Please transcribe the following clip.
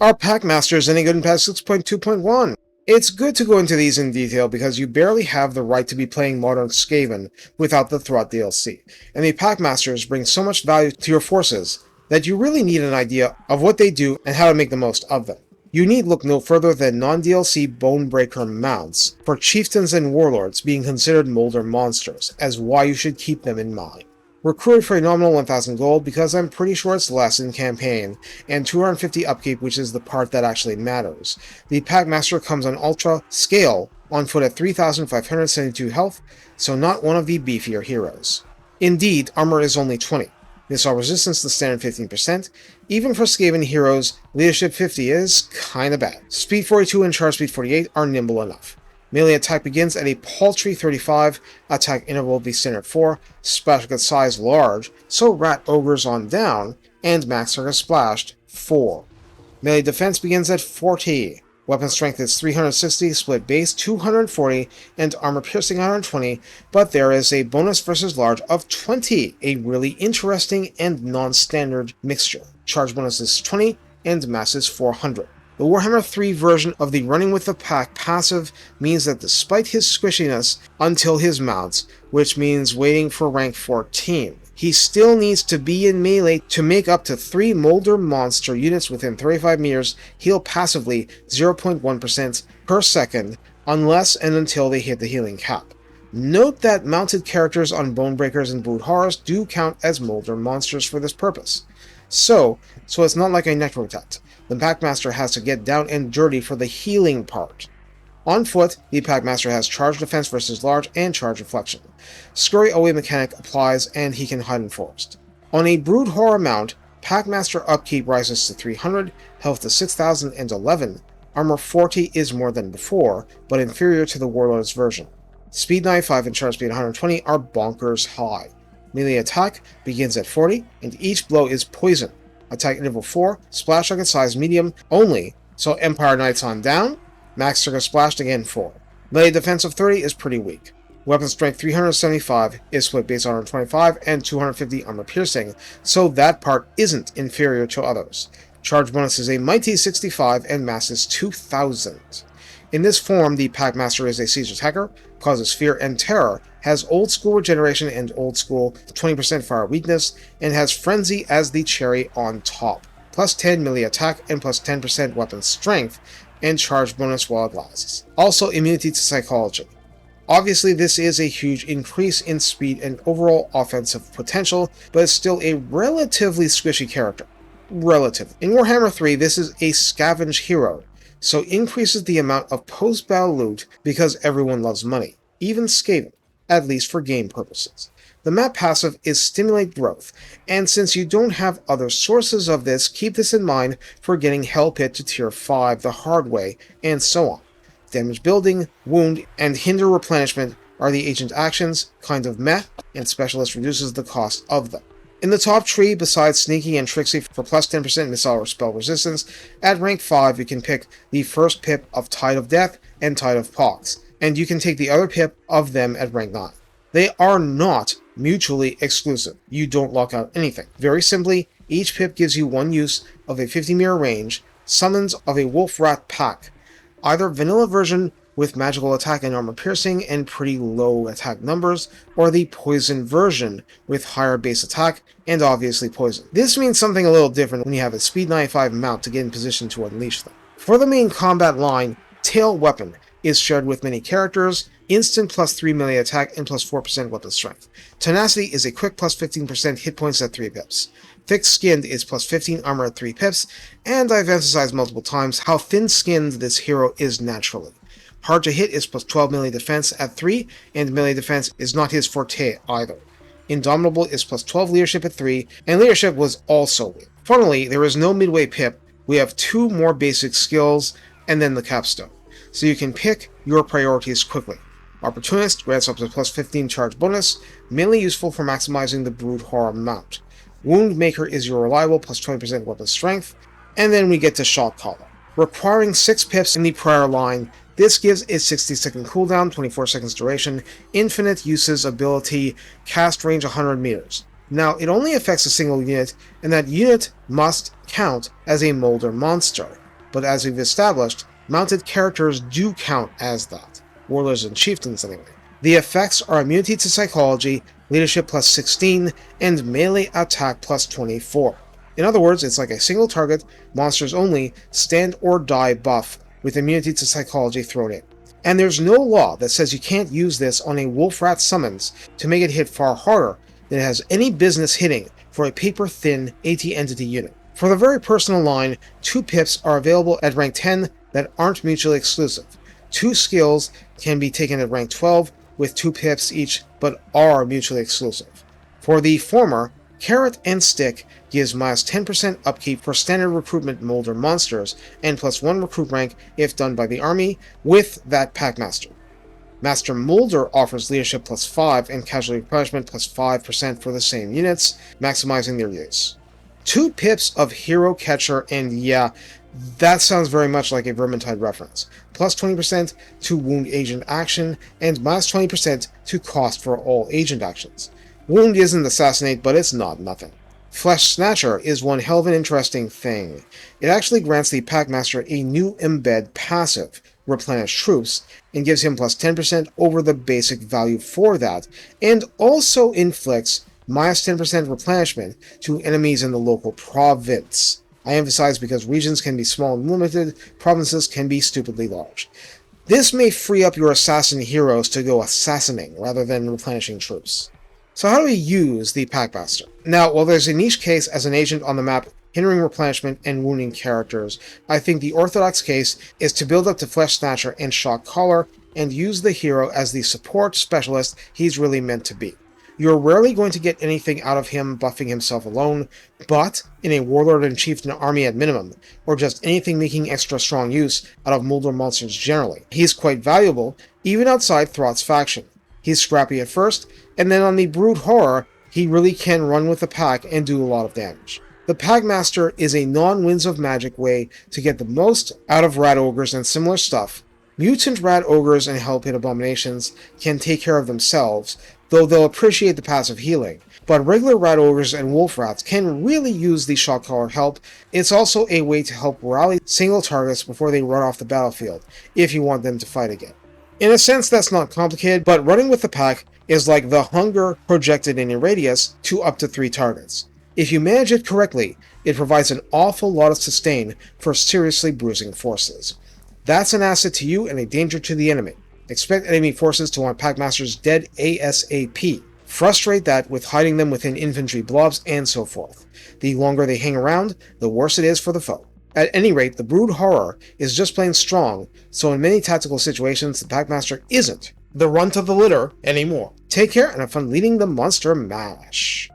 Are Packmasters any good in patch 6.2.1? It's good to go into these in detail because you barely have the right to be playing Modern Skaven without the Throt DLC, and the Packmasters bring so much value to your forces that you really need an idea of what they do and how to make the most of them. You need look no further than non-DLC Bonebreaker mounts for Chieftains and Warlords being considered Molder monsters, as why you should keep them in mind. Recruit for a nominal 1000 gold because I'm pretty sure it's less in campaign, and 250 upkeep, which is the part that actually matters. The Packmaster comes on Ultra Scale, on foot at 3572 health, so not one of the beefier heroes. Indeed, armor is only 20. Missile resistance to standard 15%. Even for Skaven heroes, leadership 50 is kinda bad. Speed 42 and charge speed 48 are nimble enough. Melee attack begins at a paltry 35, attack interval will be standard 4, splash target size large, so rat ogres on down, and max target splashed 4. Melee defense begins at 40. Weapon strength is 360, split base 240, and armor piercing 120, but there is a bonus versus large of 20, a really interesting and non-standard mixture. Charge bonus is 20, and mass is 400. The Warhammer 3 version of the Running with the Pack passive means that despite his squishiness until his mounts, which means waiting for rank 14, he still needs to be in melee to make up to 3 Molder monster units within 35 meters heal passively 0.1% per second unless and until they hit the healing cap. Note that mounted characters on Bonebreakers and Brood Horrors do count as Molder monsters for this purpose. So it's not like a network attack. The Packmaster has to get down and dirty for the healing part. On foot, the Packmaster has charge defense versus large and charge reflection. Scurry away mechanic applies and he can hide in forest. On a Brood Horror mount, Packmaster upkeep rises to 300, health to 6011, armor 40 is more than before, but inferior to the Warlords version. Speed 95 and charge speed 120 are bonkers high. Melee attack begins at 40, and each blow is poison. Attack interval 4, splash target size medium only, so Empire Knights on down, max target splashed again 4. Melee defense of 30 is pretty weak. Weapon strength 375 is split base armor 25 and 250 armor piercing, so that part isn't inferior to others. Charge bonus is a mighty 65 and mass is 2000. In this form, the Packmaster is a siege attacker, causes fear and terror, has old school regeneration and old school 20% fire weakness, and has frenzy as the cherry on top, plus 10 melee attack and plus 10% weapon strength, and charge bonus while it lasts. Also immunity to psychology. Obviously this is a huge increase in speed and overall offensive potential, but it's still a relatively squishy character. Relative. In Warhammer 3, this is a scavenge hero, so increases the amount of post-battle loot because everyone loves money, even Skaven, at least for game purposes. The map passive is Stimulate Growth, and since you don't have other sources of this, keep this in mind for getting Hell Pit to tier 5 the hard way, and so on. Damage Building, Wound, and Hinder Replenishment are the agent actions, kind of meh, and Specialist reduces the cost of them. In the top tree, besides Sneaky and Tricksy for plus 10% missile or spell resistance, at rank 5 you can pick the first pip of Tide of Death and Tide of Pox, and you can take the other pip of them at rank 9. They are not mutually exclusive. You don't lock out anything. Very simply, each pip gives you one use of a 50 meter range, summons of a Wolf Rat pack, either vanilla version with magical attack and armor piercing and pretty low attack numbers, or the poison version with higher base attack and obviously poison. This means something a little different when you have a speed 95 mount to get in position to unleash them. For the main combat line, Tail Weapon is shared with many characters, instant plus 3 melee attack and plus 4% weapon strength. Tenacity is a quick plus 15% hit points at 3 pips. Thick-skinned is plus 15 armor at 3 pips, and I've emphasized multiple times how thin-skinned this hero is naturally. Hard to hit is plus 12 melee defense at 3, and melee defense is not his forte either. Indomitable is plus 12 leadership at 3, and leadership was also weak. Funnily, there is no midway pip, we have 2 more basic skills, and then the capstone. So you can pick your priorities quickly. Opportunist grants up to plus 15 charge bonus, mainly useful for maximizing the Brood Horror mount. Wound Maker is your reliable plus 20% weapon strength, and then we get to Shot Caller. Requiring 6 pips in the prior line, this gives a 60-second cooldown, 24 seconds duration, infinite uses ability, cast range 100 meters. Now, it only affects a single unit, and that unit must count as a Molder monster. but as we've established, mounted characters do count as that. Warlords and Chieftains, anyway. The effects are immunity to psychology, leadership plus 16, and melee attack plus 24. In other words, it's like a single target, monsters only, stand or die buff with immunity to psychology thrown in. And there's no law that says you can't use this on a wolf rat summons to make it hit far harder than it has any business hitting for a paper-thin AT entity unit. For the very personal line, 2 pips are available at rank 10 that aren't mutually exclusive. 2 skills can be taken at rank 12 with 2 pips each but are mutually exclusive. For the former, Carrot and Stick gives minus 10% upkeep for standard recruitment Molder monsters and plus 1 recruit rank if done by the army with that Packmaster. Master Molder offers leadership plus 5 and casualty replenishment plus 5% for the same units, maximizing their use. 2 pips of Hero Catcher, and yeah, that sounds very much like a Vermintide reference. Plus 20% to Wound Agent action, and minus 20% to cost for all agent actions. Wound isn't Assassinate, but it's not nothing. Flesh Snatcher is one hell of an interesting thing. It actually grants the Packmaster a new embed passive, Replenish Troops, and gives him plus 10% over the basic value for that, and also inflicts minus 10% replenishment to enemies in the local province. I emphasize because regions can be small and limited, provinces can be stupidly large. This may free up your assassin heroes to go assassinating rather than replenishing troops. So how do we use the Packmaster? Now, while there's a niche case as an agent on the map hindering replenishment and wounding characters, I think the orthodox case is to build up to Flesh Snatcher and Shock Collar and use the hero as the support specialist he's really meant to be. You're rarely going to get anything out of him buffing himself alone, but in a Warlord and Chieftain army at minimum, or just anything making extra strong use out of Molder monsters generally, he's quite valuable even outside Thrott's faction. He's scrappy at first, and then on the Brood Horror, he really can run with the pack and do a lot of damage. The Packmaster is a non-Winds of Magic way to get the most out of Rat Ogres and similar stuff. Mutant Rat Ogres and Hellpit Abominations can take care of themselves, though they'll appreciate the passive healing. But regular Rat Ogres and Wolf Rats can really use the Shock Collar help. It's also a way to help rally single targets before they run off the battlefield, if you want them to fight again. In a sense, that's not complicated, but running with the pack is like the hunger projected in a radius to up to 3 targets. If you manage it correctly, it provides an awful lot of sustain for seriously bruising forces. That's an asset to you and a danger to the enemy. Expect enemy forces to want Packmasters dead ASAP. Frustrate that with hiding them within infantry blobs and so forth. The longer they hang around, the worse it is for the foe. At any rate, the Brood Horror is just plain strong, so in many tactical situations, the Packmaster isn't the runt of the litter anymore. Take care and have fun leading the Monster Mash.